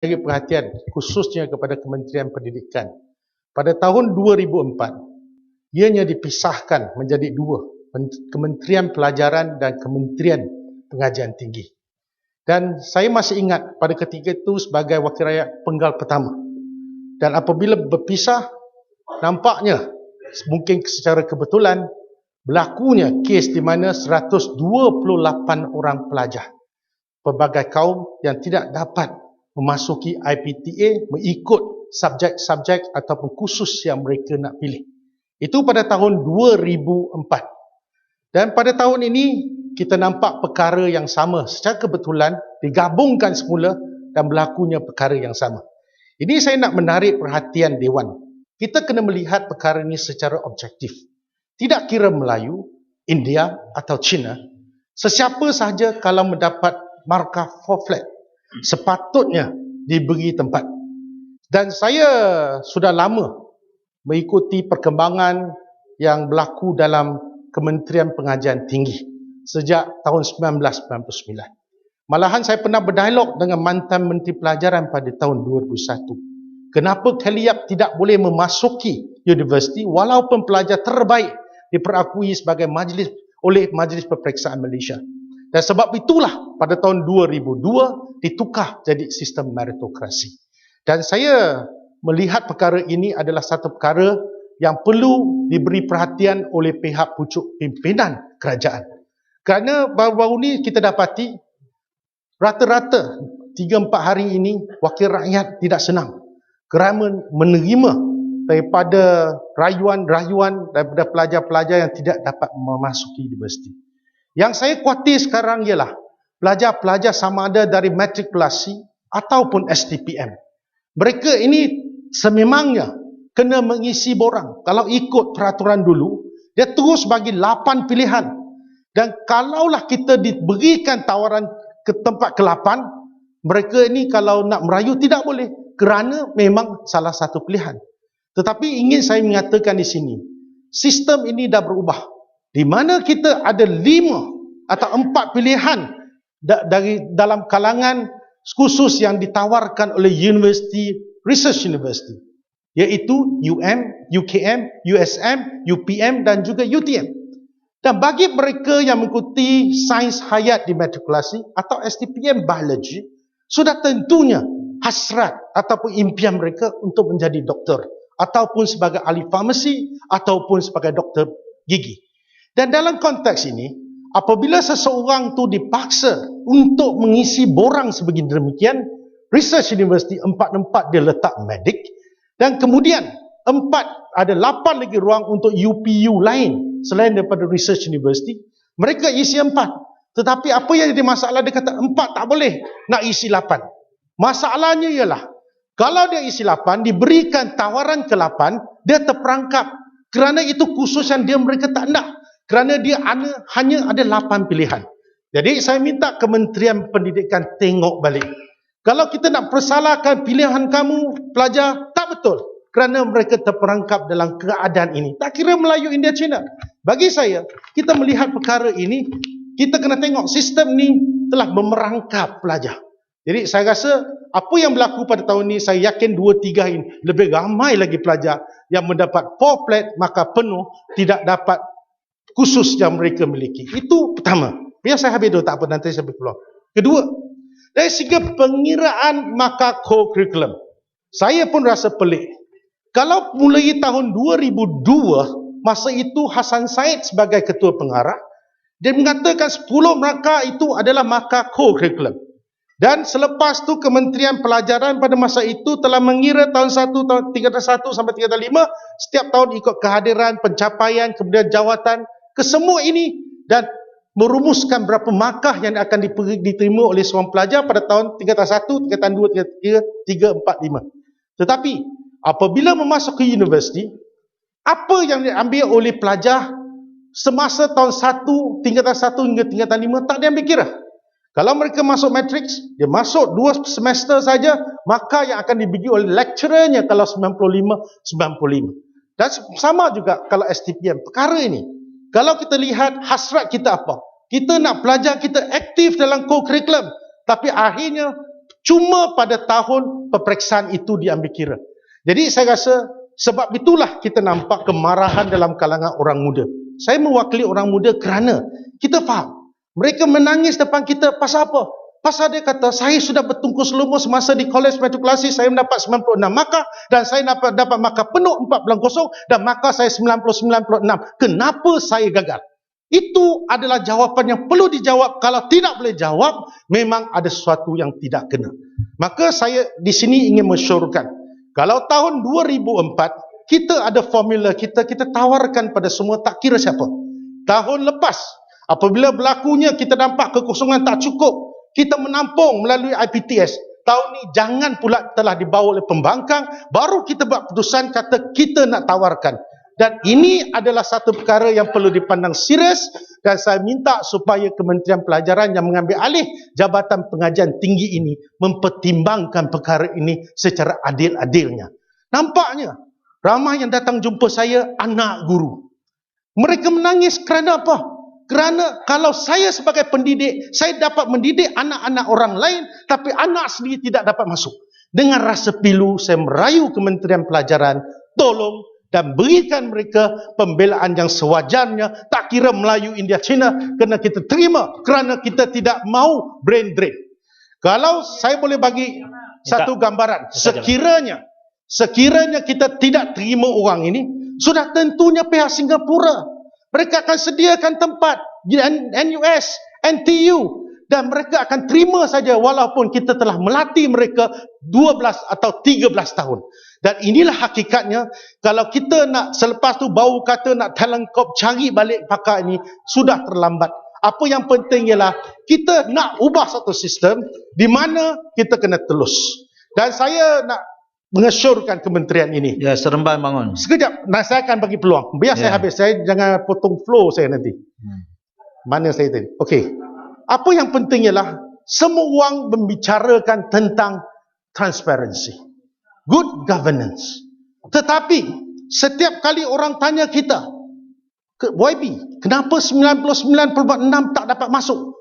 bagi perhatian khususnya kepada Kementerian Pendidikan. Pada tahun 2004, ianya dipisahkan menjadi dua, Kementerian Pelajaran dan Kementerian Pengajian Tinggi. Dan saya masih ingat pada ketika itu sebagai wakil rakyat penggal pertama. Dan apabila berpisah, nampaknya mungkin secara kebetulan berlakunya kes di mana 128 orang pelajar pelbagai kaum yang tidak dapat memasuki IPTA mengikut subjek-subjek ataupun kursus yang mereka nak pilih. Itu pada tahun 2004. Dan pada tahun ini kita nampak perkara yang sama secara kebetulan digabungkan semula dan berlakunya perkara yang sama. Ini saya nak menarik perhatian Dewan. Kita kena melihat perkara ini secara objektif. Tidak kira Melayu, India atau Cina, sesiapa sahaja kalau mendapat markah 4 flat sepatutnya diberi tempat. Dan saya sudah lama mengikuti perkembangan yang berlaku dalam Kementerian Pengajian Tinggi sejak tahun 1999. Malahan saya pernah berdialog dengan mantan Menteri Pelajaran pada tahun 2001. Kenapa Keliap tidak boleh memasuki universiti walaupun pelajar terbaik diperakui sebagai oleh Majlis Peperiksaan Malaysia. Dan sebab itulah pada tahun 2002 ditukar jadi sistem meritokrasi. Dan saya melihat perkara ini adalah satu perkara yang perlu diberi perhatian oleh pihak pucuk pimpinan kerajaan. Kerana baru-baru ini kita dapati rata-rata 3-4 hari ini wakil rakyat tidak senang kerana menerima daripada rayuan-rayuan daripada pelajar-pelajar yang tidak dapat memasuki universiti. Yang saya khawatir sekarang ialah pelajar-pelajar sama ada dari matrikulasi ataupun STPM. Mereka ini sememangnya kena mengisi borang. Kalau ikut peraturan dulu, dia terus bagi 8 pilihan. Dan kalaulah kita diberikan tawaran ke tempat ke-8, mereka ini kalau nak merayu tidak boleh kerana memang salah satu pilihan. Tetapi ingin saya mengatakan di sini, sistem ini dah berubah. Di mana kita ada 5 atau 4 pilihan dari dalam kalangan khusus yang ditawarkan oleh University Research University, iaitu UKM, USM, UPM dan juga UTM. Dan bagi mereka yang mengikuti sains hayat di matrikulasi atau STPM Biology, sudah tentunya hasrat ataupun impian mereka untuk menjadi doktor ataupun sebagai ahli farmasi ataupun sebagai doktor gigi. Dan dalam konteks ini, apabila seseorang tu dipaksa untuk mengisi borang sebegini demikian, Research University 4 dia letak medik dan kemudian 8 lagi ruang untuk UPU lain selain daripada Research University. Mereka isi 4. Tetapi apa yang jadi masalah, dia kata 4 tak boleh, nak isi 8. Masalahnya ialah kalau dia isi 8, diberikan tawaran ke-8, dia terperangkap kerana itu khusus yang mereka tak nak. Kerana dia hanya ada 8 pilihan. Jadi saya minta Kementerian Pendidikan tengok balik. Kalau kita nak persalahkan pilihan kamu pelajar, tak betul. Kerana mereka terperangkap dalam keadaan ini. Tak kira Melayu, India, Cina. Bagi saya, kita melihat perkara ini, kita kena tengok sistem ni telah memerangkap pelajar. Jadi saya rasa apa yang berlaku pada tahun ini, saya yakin 2-3 ini lebih ramai lagi pelajar yang mendapat 4 flat maka penuh tidak dapat khusus yang mereka miliki. Itu pertama. Biar saya habis dulu, tak apa, nanti saya berkeluar. Kedua, dari segi pengiraan markah co-curriculum, saya pun rasa pelik. Kalau mulai tahun 2002, masa itu Hasan Said sebagai ketua pengarah, dia mengatakan 10 markah itu adalah markah co-curriculum. Dan selepas tu Kementerian Pelajaran pada masa itu telah mengira tahun 1 sampai 5, setiap tahun ikut kehadiran, pencapaian, kemudian jawatan, kesemua ini dan merumuskan berapa markah yang akan diterima oleh seorang pelajar pada tahun tingkatan 1, tingkatan 2, tingkatan 3, 4, 5. Tetapi apabila memasuki universiti, apa yang diambil oleh pelajar semasa tahun 1, tingkatan 1 hingga tingkatan 5 tak diambil kira. Kalau mereka masuk matriks, dia masuk 2 semester saja, maka yang akan dibagi oleh lecturernya kalau 95. Dan sama juga kalau STPM. Perkara ini, kalau kita lihat hasrat kita apa? Kita nak pelajar kita aktif dalam co-curriculum, tapi akhirnya Cuma pada tahun peperiksaan itu diambil kira. Jadi saya rasa sebab itulah kita nampak kemarahan dalam kalangan orang muda. Saya mewakili orang muda kerana kita faham. Mereka menangis depan kita pasal apa? Pasal dia kata, saya sudah bertungkus lumus semasa di Kolej Matrikulasi, saya mendapat 96 markah dan saya dapat markah penuh 4.0 dan markah saya 90-96. Kenapa saya gagal? Itu adalah jawapan yang perlu dijawab. Kalau tidak boleh jawab, memang ada sesuatu yang tidak kena. Maka saya di sini ingin mensyorkan, kalau tahun 2004, kita ada formula kita tawarkan pada semua, tak kira siapa. Tahun lepas, apabila berlakunya kita nampak kekosongan tak cukup, kita menampung melalui IPTS. Tahun ni jangan pula telah dibawa oleh pembangkang, baru kita buat keputusan kata kita nak tawarkan. Dan ini adalah satu perkara yang perlu dipandang serius dan saya minta supaya Kementerian Pelajaran yang mengambil alih Jabatan Pengajian Tinggi ini mempertimbangkan perkara ini secara adil-adilnya. Nampaknya ramai yang datang jumpa saya anak guru. Mereka menangis kerana apa? Kerana kalau saya sebagai pendidik, saya dapat mendidik anak-anak orang lain, tapi anak sendiri tidak dapat masuk. Dengan rasa pilu, saya merayu Kementerian Pelajaran, tolong dan berikan mereka pembelaan yang sewajarnya, tak kira Melayu, India, Cina, kena kita terima kerana kita tidak mau brain drain. Kalau saya boleh bagi satu gambaran, sekiranya kita tidak terima orang ini, sudah tentunya pihak Singapura mereka akan sediakan tempat NUS, NTU dan mereka akan terima saja walaupun kita telah melatih mereka 12 atau 13 tahun. Dan inilah hakikatnya, kalau kita nak selepas tu bau kata nak talent cop cari balik pakar ini, sudah terlambat. Apa yang penting ialah kita nak ubah satu sistem di mana kita kena telus. Dan saya nak mengesyorkan kementerian ini. Ya, Seremban bangun. Sekejap, saya akan bagi peluang. Biar saya habis, saya jangan potong flow saya nanti. Mana saya tadi? Okey. Apa yang penting ialah semua orang membicarakan tentang transparansi, good governance. Tetapi setiap kali orang tanya kita, YB, kenapa 99.6 tak dapat masuk?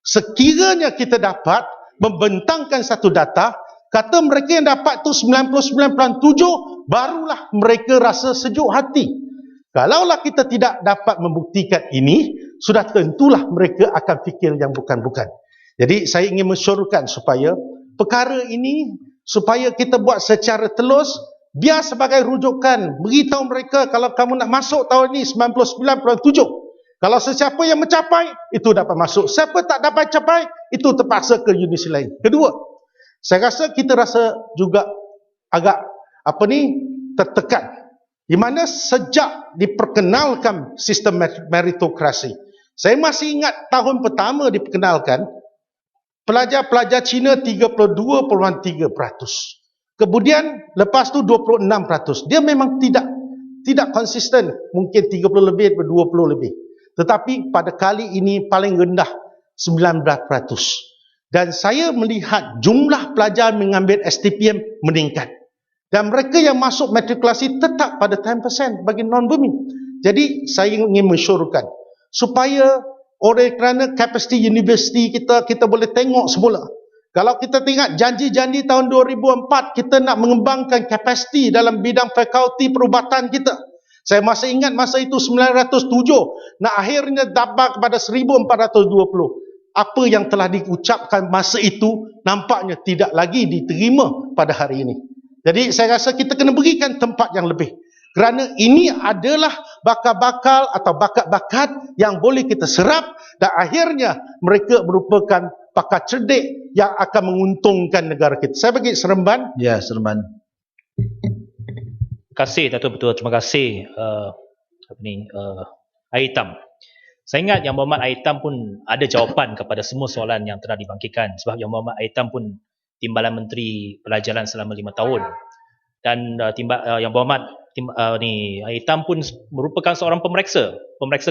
Sekiranya kita dapat membentangkan satu data, kata mereka yang dapat tu 99.7, barulah mereka rasa sejuk hati. Kalaulah kita tidak dapat membuktikan ini, sudah tentulah mereka akan fikir yang bukan-bukan. Jadi saya ingin mensyorkan supaya perkara ini, supaya kita buat secara telus, biar sebagai rujukan, beritahu mereka kalau kamu nak masuk tahun ini 99.7. Kalau sesiapa yang mencapai, itu dapat masuk. Siapa tak dapat capai, itu terpaksa ke universiti lain. Kedua, saya rasa kita rasa juga agak tertekan, di mana sejak diperkenalkan sistem meritokrasi, saya masih ingat tahun pertama diperkenalkan, pelajar-pelajar Cina 32.3%. Kemudian lepas tu 26%. Dia memang tidak konsisten, mungkin 30 lebih, 20 lebih. Tetapi pada kali ini paling rendah 19%. Dan saya melihat jumlah pelajar mengambil STPM meningkat. Dan mereka yang masuk matrikulasi tetap pada 10% bagi non-bumi. Jadi saya ingin mensyorkan supaya oleh kerana kapasiti universiti kita boleh tengok semula. Kalau kita tengok janji-janji tahun 2004, kita nak mengembangkan kapasiti dalam bidang fakulti perubatan kita. Saya masih ingat masa itu 907, nah akhirnya dapat kepada 1420. Apa yang telah diucapkan masa itu nampaknya tidak lagi diterima pada hari ini. Jadi saya rasa kita kena berikan tempat yang lebih. Kerana ini adalah bakal-bakal atau bakat-bakat yang boleh kita serap dan akhirnya mereka merupakan pakar cerdik yang akan menguntungkan negara kita. Saya bagi Seremban. Ya, Seremban. Terima kasih Datuk Betul. Terima kasih Aitam. Saya ingat Yang Berhormat Aitam pun ada jawapan kepada semua soalan yang telah dibangkitkan sebab Yang Berhormat Aitam pun Timbalan Menteri Pelajaran selama 5 tahun dan Yang Berhormat Aitam pun merupakan seorang pemeriksa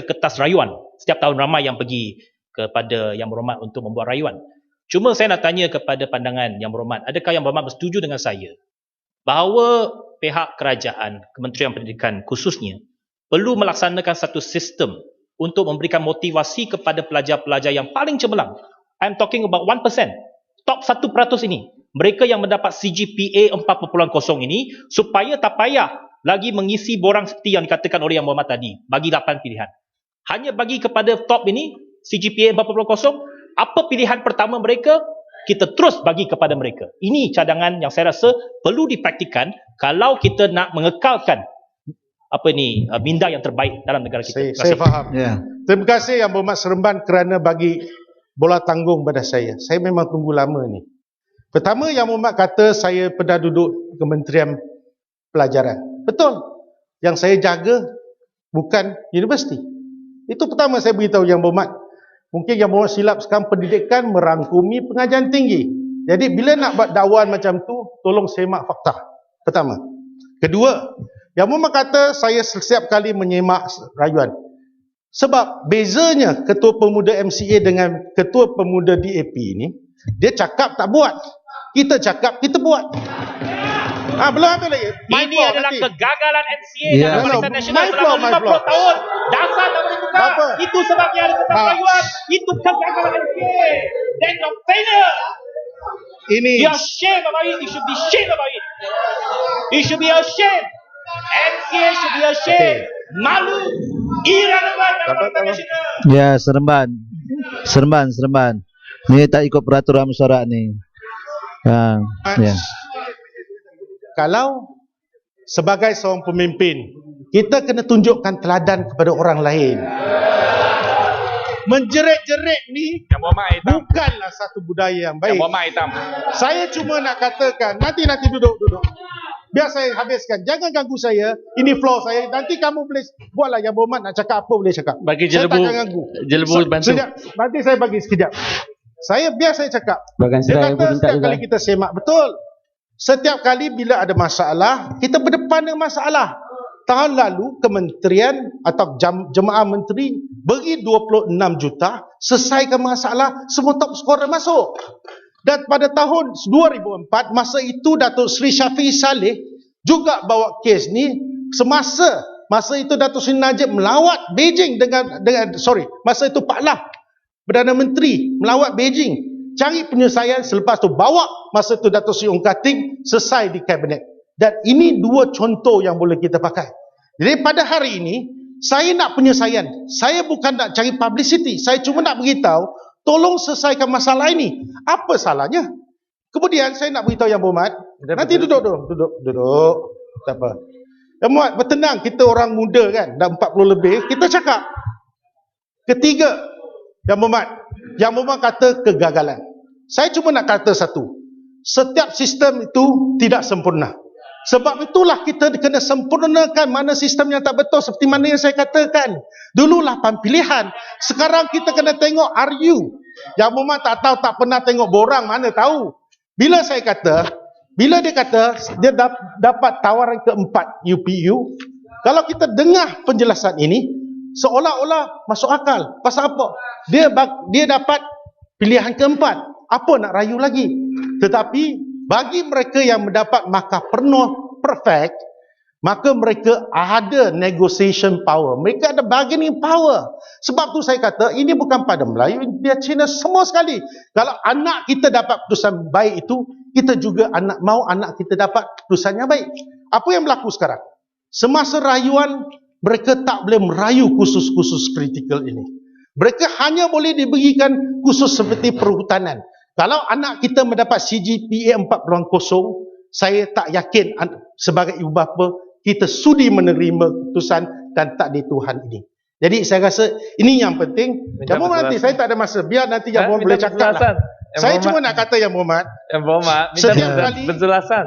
kertas rayuan. Setiap tahun ramai yang pergi kepada Yang Berhormat untuk membuat rayuan. Cuma saya nak tanya kepada pandangan Yang Berhormat, adakah Yang Berhormat bersetuju dengan saya bahawa pihak kerajaan, Kementerian Pendidikan khususnya, perlu melaksanakan satu sistem untuk memberikan motivasi kepada pelajar-pelajar yang paling cemerlang. I'm talking about 1%. top 1% ini, mereka yang mendapat CGPA 4.0 ini, supaya tak payah lagi mengisi borang seperti yang dikatakan oleh Yang Berhormat tadi, bagi 8 pilihan. Hanya bagi kepada top ini, CGPA 4.0, apa pilihan pertama mereka, kita terus bagi kepada mereka. Ini cadangan yang saya rasa perlu dipraktikan kalau kita nak mengekalkan minda yang terbaik dalam negara kita. Saya faham. Ya. Terima kasih Yang Berhormat Seremban kerana bagi bola tanggung pada saya. Saya memang tunggu lama ni. Pertama, Yang Berhormat kata saya pernah duduk Kementerian Pelajaran. Betul. Yang saya jaga bukan universiti. Itu pertama saya beritahu Yang Berhormat. Mungkin Yang Berhormat silap sekarang pendidikan merangkumi pengajian tinggi. Jadi bila nak buat dakwaan macam tu, tolong semak fakta. Pertama. Kedua, Yang Berhormat kata saya setiap kali menyemak rayuan. Sebab bezanya Ketua Pemuda MCA dengan Ketua Pemuda DAP ni, dia cakap tak buat. Kita cakap kita buat. Belum habis lagi. Ini adalah kegagalan MCA Ya. dan Barisan Nasional selama my floor. 50 tahun. Dasar tak boleh tukar. Apa? Itu sebabnya ada tentang rayuan. Itu kegagalan MCA. That's your failure. Ini You're ashamed about it. You should be ashamed about it. You should be ashamed. MCA should be ashamed. Malu. Irrelevant dalam Barisan Nasional. Ya, Seremban. Ni tak ikut peraturan mesyuarat ni. Ya. kalau sebagai seorang pemimpin, kita kena tunjukkan teladan kepada orang lain. Menjerit-jerit ni Yang Berhormat Hitam. bukanlah satu budaya yang Yang baik. Berhormat Hitam. Saya cuma nak katakan, nanti duduk. Biar saya habiskan. Jangan ganggu saya. Ini floor saya. Nanti kamu boleh buatlah Yang Berhormat nak cakap apa boleh cakap. Bagi Saya jelebu, takkan ganggu. jelebu bantu. Sekejap. Nanti saya bagi sekejap. Biar saya cakap. Bahkan Dia saya pun kata minta setiap juga. kali kita semak. Betul. Setiap kali bila ada masalah, kita berdepan dengan masalah. Tahun lalu, kementerian atau jemaah menteri beri 26 juta, selesaikan masalah, semua top scorer masuk. Dan pada tahun 2004, masa itu Datuk Seri Syafiq Saleh juga bawa kes ni masa itu Datuk Seri Najib melawat Beijing masa itu Pak Lah Perdana Menteri melawat Beijing, cari penyelesaian, selepas tu bawa masa tu Datuk Seri Ong Kating, selesai di kabinet. Dan ini dua contoh yang boleh kita pakai. Jadi pada hari ini saya nak penyelesaian, saya bukan nak cari publicity, saya cuma nak beritahu tolong selesaikan masalah ini. Apa salahnya? Kemudian saya nak beritahu Yang Berhormat, nanti duduk. Tak apa. Yang Berhormat, bertenang, kita orang muda kan, dah 40 lebih, kita cakap. Ketiga, Yang Berhormat kata kegagalan. Saya cuma nak kata satu. Setiap sistem itu tidak sempurna. Sebab itulah kita kena sempurnakan mana sistem yang tak betul, seperti mana yang saya katakan. Dulu 8 pilihan. Sekarang kita kena tengok RU. Yang Berhormat tak tahu, tak pernah tengok borang, mana tahu. Bila dia kata dia dapat tawaran keempat UPU, kalau kita dengar penjelasan ini, seolah-olah masuk akal. Pasal apa? Dia dapat pilihan keempat. Apa nak rayu lagi? Tetapi bagi mereka yang mendapat markah penuh perfect, maka mereka ada negotiation power. Mereka ada bargaining power. Sebab tu saya kata ini bukan pada Melayu, India, China, semua sekali. Kalau anak kita dapat keputusan baik itu, kita juga mahu anak kita dapat keputusan yang baik. Apa yang berlaku sekarang? Semasa rayuan, mereka tak boleh merayu khusus-khusus kritikal ini. Mereka hanya boleh diberikan khusus seperti perhutanan. Kalau anak kita mendapat CGPA 4.0, saya tak yakin sebagai ibu bapa kita sudi menerima keputusan dan takdir Tuhan ini. Jadi saya rasa ini yang penting. Yang Berhormat nanti saya tak ada masa. Biar nanti Yang Berhormat boleh cakap lah. Saya cuma nak kata Yang Berhormat. Yang Berhormat Setiap minta kali- penjelasan.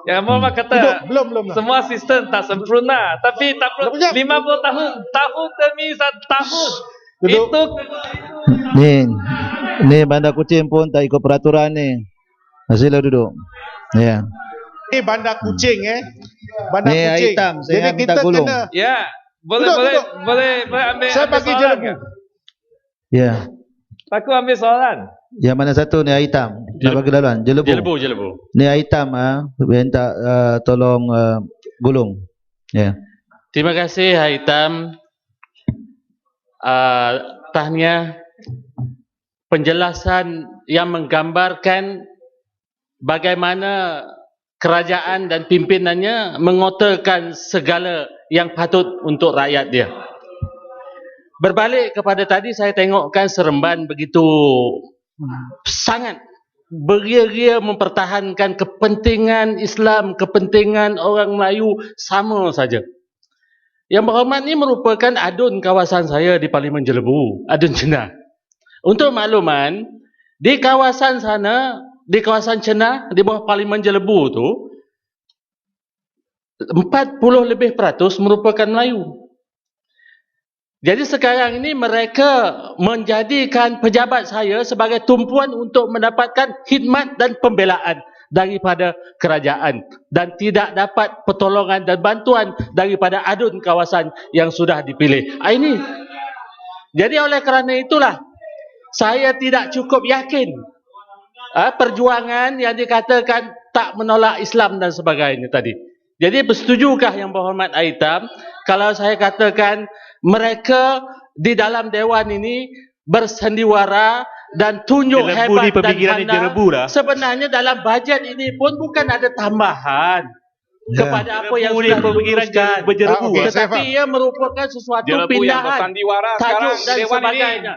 Yang Berhormat kata Belum. semua sistem tak sempurna, tapi tak perlu Sekejap. 50 tahun demi 1 tahun. Duduk. Itu Ni Bandar Kuching pun tak ikut peraturan ni. Sila duduk. Ya. Ini Bandar Kuching Bandar Ni Kuching. hitam, saya Jadi minta kita gulung. kena. ya, boleh ambil Saya bagi soalan jelebu. ke? Ya. Aku ambil soalan. Yang mana satu ni air hitam? Nak bagi laluan. Jelebu. Jelebu. Ni air hitam minta tolong gulung. Ya. Terima kasih Hitam. Tahniah penjelasan yang menggambarkan bagaimana kerajaan dan pimpinannya mengotorkan segala yang patut untuk rakyat dia. Berbalik kepada tadi, saya tengokkan Seremban begitu sangat beria-ria mempertahankan kepentingan Islam, kepentingan orang Melayu sama saja. Yang berhormat ni merupakan adun kawasan saya di Parlimen Jelebu, adun Cenah. Untuk makluman, di kawasan sana, di kawasan Cenah, di bawah Parlimen Jelebu tu, 40% lebih merupakan Melayu. Jadi sekarang ini mereka menjadikan pejabat saya sebagai tumpuan untuk mendapatkan khidmat dan pembelaan daripada kerajaan dan tidak dapat pertolongan dan bantuan daripada adun kawasan yang sudah dipilih. Ini. Jadi oleh kerana itulah saya tidak cukup yakin perjuangan yang dikatakan tak menolak Islam dan sebagainya tadi. Jadi bersetujukah Yang Berhormat Aitam kalau saya katakan mereka di dalam Dewan ini bersandiwara dan tunjuk hebat dan pandang. Sebenarnya dalam bajet ini pun bukan ada tambahan kepada apa yang sudah diputuskan. Tetapi ia merupakan sesuatu pindahan tajuk dan sebagainya.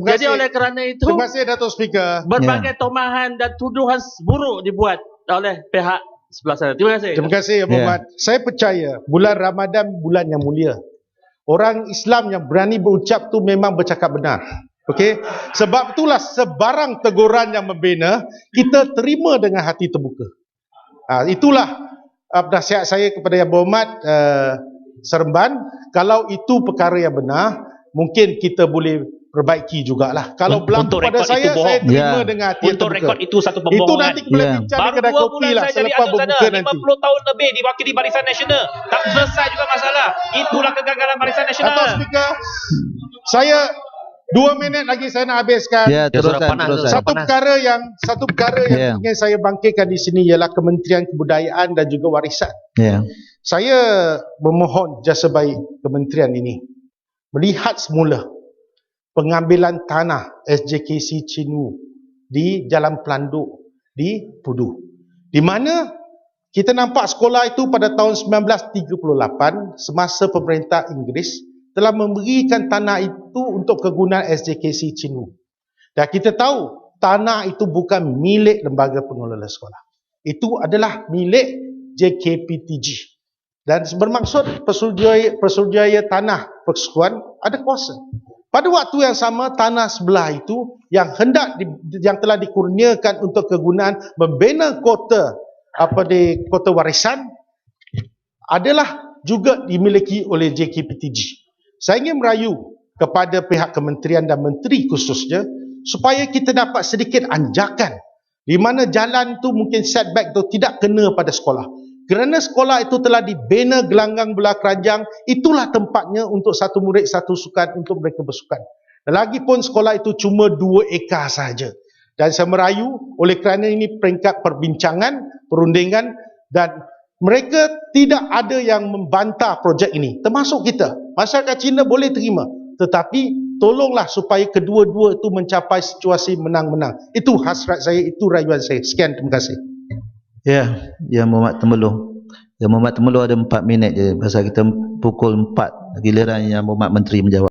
Jadi oleh kerana itu, terima kasih Datuk Speaker. berbagai tomahan dan tuduhan buruk dibuat oleh pihak sebelah sana. Terima kasih. Terima kasih Yang Berhormat. Saya percaya bulan Ramadan bulan yang mulia. Orang Islam yang berani berucap tu memang bercakap benar. Okey? Sebab itulah sebarang teguran yang membina kita terima dengan hati terbuka. Itulah nasihat saya kepada Yang Berhormat Seremban. Kalau itu perkara yang benar, mungkin kita boleh perbaiki jugalah. Kalau berlaku pada saya terima dengan hati untuk terbuka. rekod itu satu pembohongan. Itu nanti boleh bincang di kedai kopi lah selepas berbuka nanti. 50 tahun lebih diwakili Barisan Nasional. Tak selesai juga masalah. Itulah kegagalan Barisan Nasional. Datuk Speaker, saya 2 minit lagi saya nak habiskan. Teruskan. Satu perkara yang ingin saya bangkitkan di sini ialah Kementerian Kebudayaan dan juga Warisan. Saya memohon jasa baik kementerian ini melihat semula pengambilan tanah SJKC Cinu di Jalan Pelanduk di Pudu, di mana kita nampak sekolah itu pada tahun 1938 semasa pemerintah Inggeris telah memberikan tanah itu untuk kegunaan SJKC Cinu. Dan kita tahu tanah itu bukan milik lembaga pengelola sekolah. Itu adalah milik JKPTG. Dan bermaksud Pesuruhjaya Tanah Persekutuan ada kuasa. Pada waktu yang sama, tanah sebelah itu yang telah dikurniakan untuk kegunaan membina kota kota warisan adalah juga dimiliki oleh JKPTG. Saya ingin merayu kepada pihak kementerian dan menteri khususnya supaya kita dapat sedikit anjakan di mana jalan tu mungkin setback tu tidak kena pada sekolah. Kerana sekolah itu telah dibina gelanggang belah keranjang, itulah tempatnya untuk satu murid satu sukan untuk mereka bersukan. Lagipun sekolah itu cuma 2 ekar sahaja. Dan saya merayu oleh kerana ini peringkat perbincangan, perundingan dan mereka tidak ada yang membantah projek ini. Termasuk kita. Masyarakat Cina boleh terima. Tetapi tolonglah supaya kedua-dua itu mencapai situasi menang-menang. Itu hasrat saya, itu rayuan saya. Sekian, terima kasih. Yang Berhormat Temerloh. Yang Berhormat Temerloh ada 4 minit je. Pasal kita pukul 4 giliran Yang Berhormat Menteri menjawab.